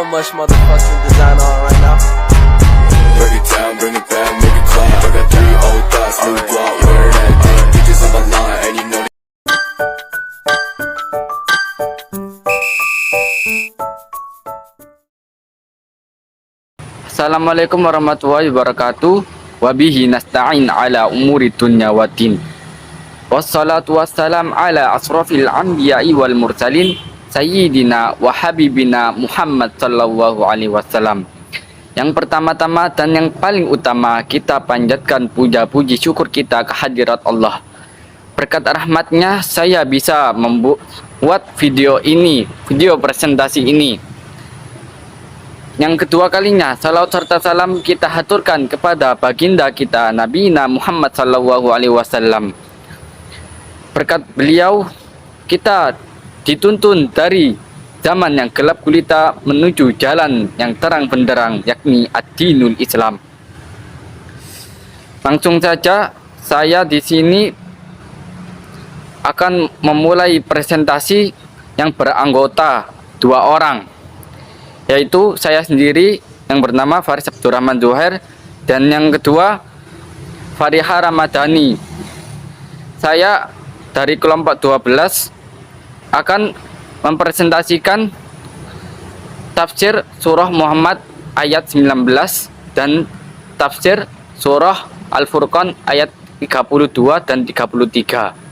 so much motherfucking design on right now. Break it down, bring it back, make it clap. I got 3 old thoughts, new block, where that day. Bitches on my line, and you know Assalamualaikum warahmatullahi wabarakatuh. Wabihi nasta'in ala umuri dunya waddin. Wassalatu wassalam ala asrafil anbiya'i wal mursalin sayyidina wa habibina Muhammad sallallahu alaihi wasallam. Yang pertama-tama dan yang paling utama, kita panjatkan puja-puji syukur kita ke hadirat Allah. Berkat rahmatnya saya bisa membuat video presentasi ini. Yang kedua kalinya, salawat serta salam kita haturkan kepada baginda kita Nabi Muhammad sallallahu alaihi wasallam. Berkat beliau kita dituntun dari zaman yang gelap gulita menuju jalan yang terang benderang, yakni ad-dinul Islam. Langsung saja saya di sini akan memulai presentasi yang beranggota 2 orang, yaitu saya sendiri yang bernama Faris Abdurrahman Zuhair dan yang kedua Fariha Ramadhani. Saya dari kelompok 12 akan mempresentasikan tafsir surah Muhammad ayat 19 dan tafsir surah Al-Furqan ayat 32 dan 33.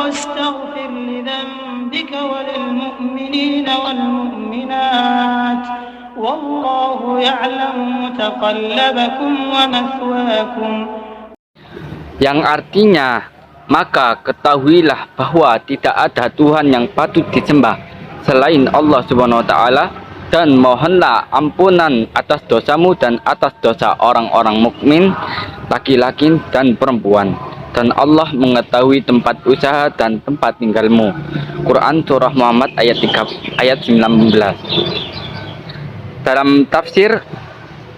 واستغفر لذنبك وللمؤمنين والمؤمنات والله يعلم متقلبكم ومثواكم. Yang artinya, maka ketahuilah bahwa tidak ada Tuhan yang patut disembah selain Allah Subhanahu wa taala, dan mohonlah ampunan atas dosamu dan atas dosa orang-orang mukmin laki-laki dan perempuan. Dan Allah mengetahui tempat usaha dan tempat tinggalmu. Quran surah Muhammad ayat 19.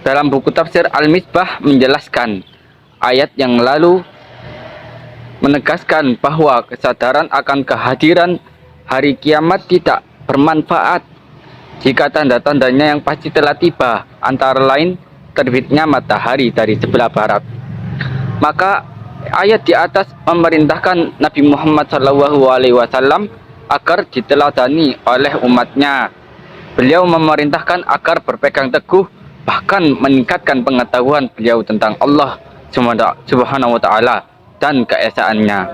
Dalam buku tafsir Al-Misbah menjelaskan, ayat yang lalu menegaskan bahwa kesadaran akan kehadiran hari kiamat tidak bermanfaat jika tanda-tandanya yang pasti telah tiba, antara lain terbitnya matahari dari sebelah barat. Maka ayat di atas memerintahkan Nabi Muhammad SAW agar diteladani oleh umatnya. Beliau memerintahkan agar berpegang teguh, bahkan meningkatkan pengetahuan beliau tentang Allah Subhanahu wa taala dan keesaannya.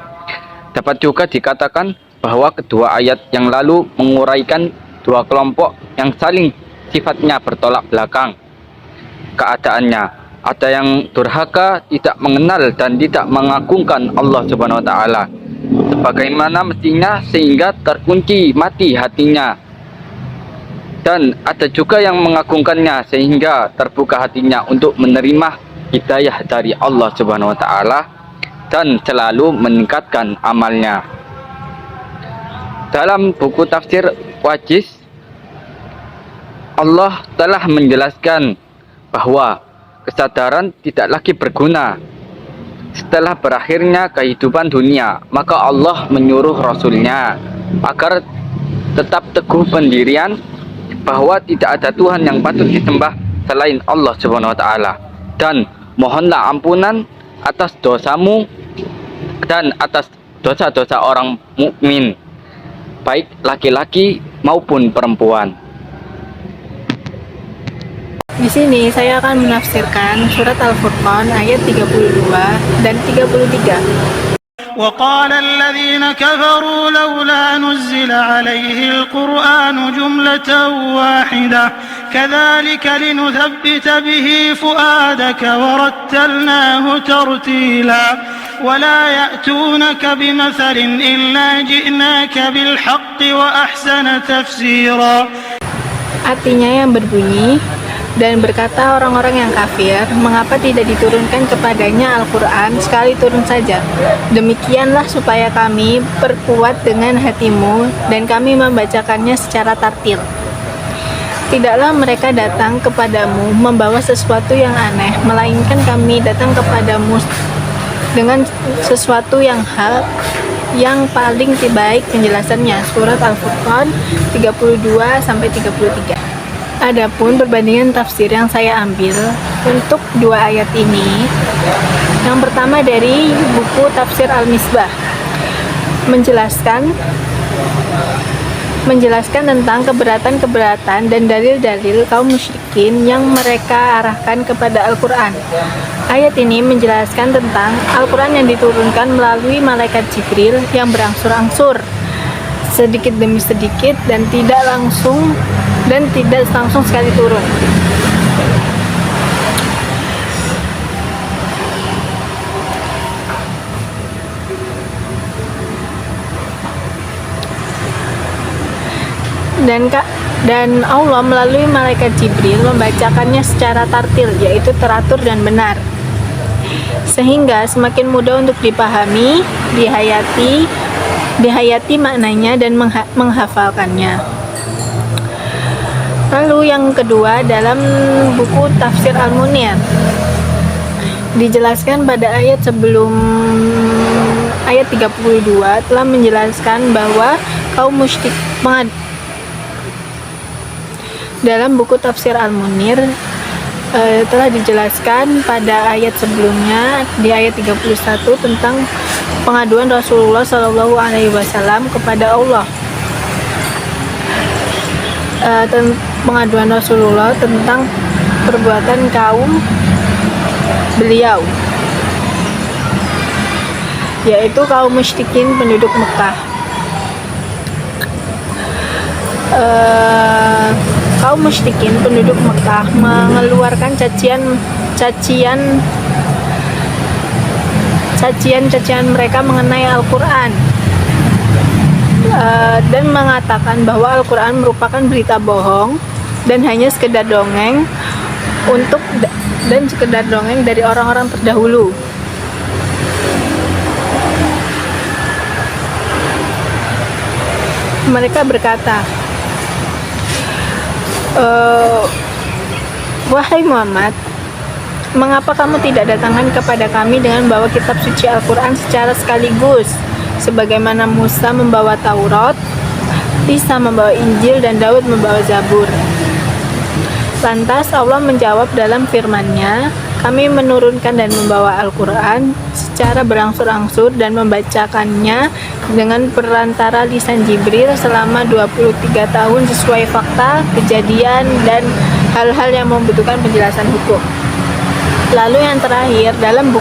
Dapat juga dikatakan bahwa kedua ayat yang lalu menguraikan 2 kelompok yang saling sifatnya bertolak belakang keadaannya. Ada yang durhaka, tidak mengenal dan tidak mengagungkan Allah Subhanahu wa taala sebagaimana mestinya, sehingga terkunci mati hatinya. Dan ada juga yang mengagungkannya sehingga terbuka hatinya untuk menerima hidayah dari Allah Subhanahu wa taala dan selalu meningkatkan amalnya. Dalam buku tafsir Wajiz, Allah telah menjelaskan bahwa kesadaran tidak lagi berguna setelah berakhirnya kehidupan dunia. Maka Allah menyuruh Rasulnya agar tetap teguh pendirian bahwa tidak ada Tuhan yang patut disembah selain Allah Subhanahu wa taala, dan mohonlah ampunan atas dosamu dan atas dosa-dosa orang mukmin, baik laki-laki maupun perempuan. Di sini saya akan menafsirkan surat Al-Furqan ayat 32 dan 33. وقال الذين كفروا لولا نزل عليه القرآن جملة واحدة كذلك لنثبت به فؤادك ورتلناه ترتيلا ولا يأتونك بمثل إلا جئناك بالحق وأحسن تفسيرا. Artinya yang berbunyi, dan berkata orang-orang yang kafir, mengapa tidak diturunkan kepadanya Al-Quran sekali turun saja? Demikianlah supaya kami perkuat dengan hatimu dan kami membacakannya secara tartil. Tidaklah mereka datang kepadamu membawa sesuatu yang aneh, melainkan kami datang kepadamu dengan sesuatu yang hal yang paling baik penjelasannya. Surat Al-Furqan 32-33. Adapun perbandingan tafsir yang saya ambil untuk dua ayat ini, yang pertama dari buku Tafsir Al-Misbah, menjelaskan tentang keberatan-keberatan dan dalil-dalil kaum musyrikin yang mereka arahkan kepada Al-Quran. Ayat ini menjelaskan tentang Al-Quran yang diturunkan melalui malaikat Jibril yang berangsur-angsur, sedikit demi sedikit dan tidak langsung sekali turun. Dan Allah melalui malaikat Jibril membacakannya secara tartil, yaitu teratur dan benar, sehingga semakin mudah untuk dipahami, dihayati maknanya dan menghafalkannya. Lalu yang kedua, dalam buku Tafsir Al-Munir dijelaskan pada ayat sebelum ayat 32 telah menjelaskan bahwa kaum musyrik dalam buku Tafsir Al-Munir telah dijelaskan pada ayat sebelumnya di ayat 31 tentang pengaduan Rasulullah SAW kepada Allah. Pengaduan Rasulullah tentang perbuatan kaum beliau, yaitu kaum musyrikin penduduk Mekah. Kaum musyrikin penduduk Mekah mengeluarkan cacian mereka mengenai Al-Quran, dan mengatakan bahwa Al-Quran merupakan berita bohong dan hanya sekedar dongeng dari orang-orang terdahulu. Mereka berkata, wahai Muhammad, mengapa kamu tidak datangkan kepada kami dengan membawa kitab suci Al-Quran secara sekaligus, sebagaimana Musa membawa Taurat, Isa membawa Injil, dan Daud membawa Zabur? Lantas Allah menjawab dalam firman-Nya, kami menurunkan dan membawa Al-Quran secara berangsur-angsur dan membacakannya dengan perantara lisan Jibril selama 23 tahun sesuai fakta, kejadian, dan hal-hal yang membutuhkan penjelasan hukum. Lalu yang terakhir, dalam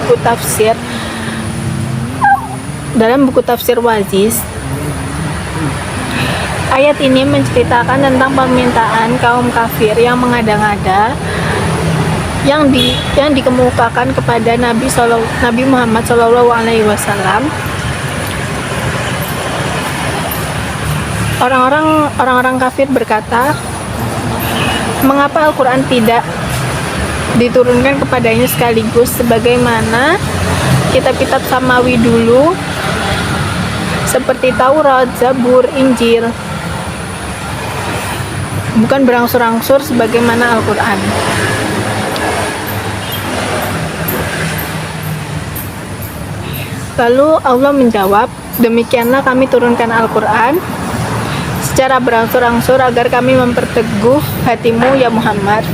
buku tafsir Waziz, ayat ini menceritakan tentang permintaan kaum kafir yang mengada-ngada yang dikemukakan kepada Nabi Muhammad SAW. Orang-orang kafir berkata, mengapa Al-Quran tidak diturunkan kepadanya sekaligus sebagaimana kitab-kitab samawi dulu seperti Taurat, Zabur, Injil, bukan berangsur-angsur sebagaimana Al-Quran? Lalu Allah menjawab, demikianlah kami turunkan Al-Quran secara berangsur-angsur agar kami memperteguh hatimu ya Muhammad.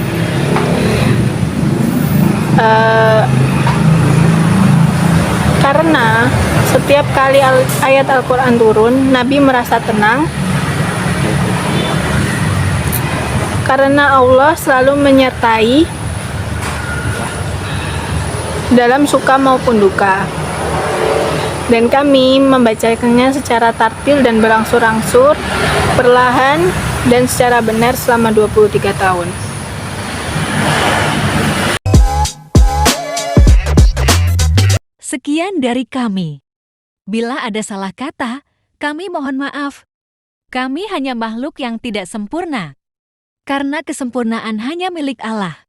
Karena setiap kali ayat Al-Quran turun, Nabi merasa tenang, karena Allah selalu menyertai dalam suka maupun duka. Dan kami membacakannya secara tartil dan berangsur-angsur, perlahan dan secara benar selama 23 tahun. Sekian dari kami. Bila ada salah kata, kami mohon maaf. Kami hanya makhluk yang tidak sempurna, karena kesempurnaan hanya milik Allah.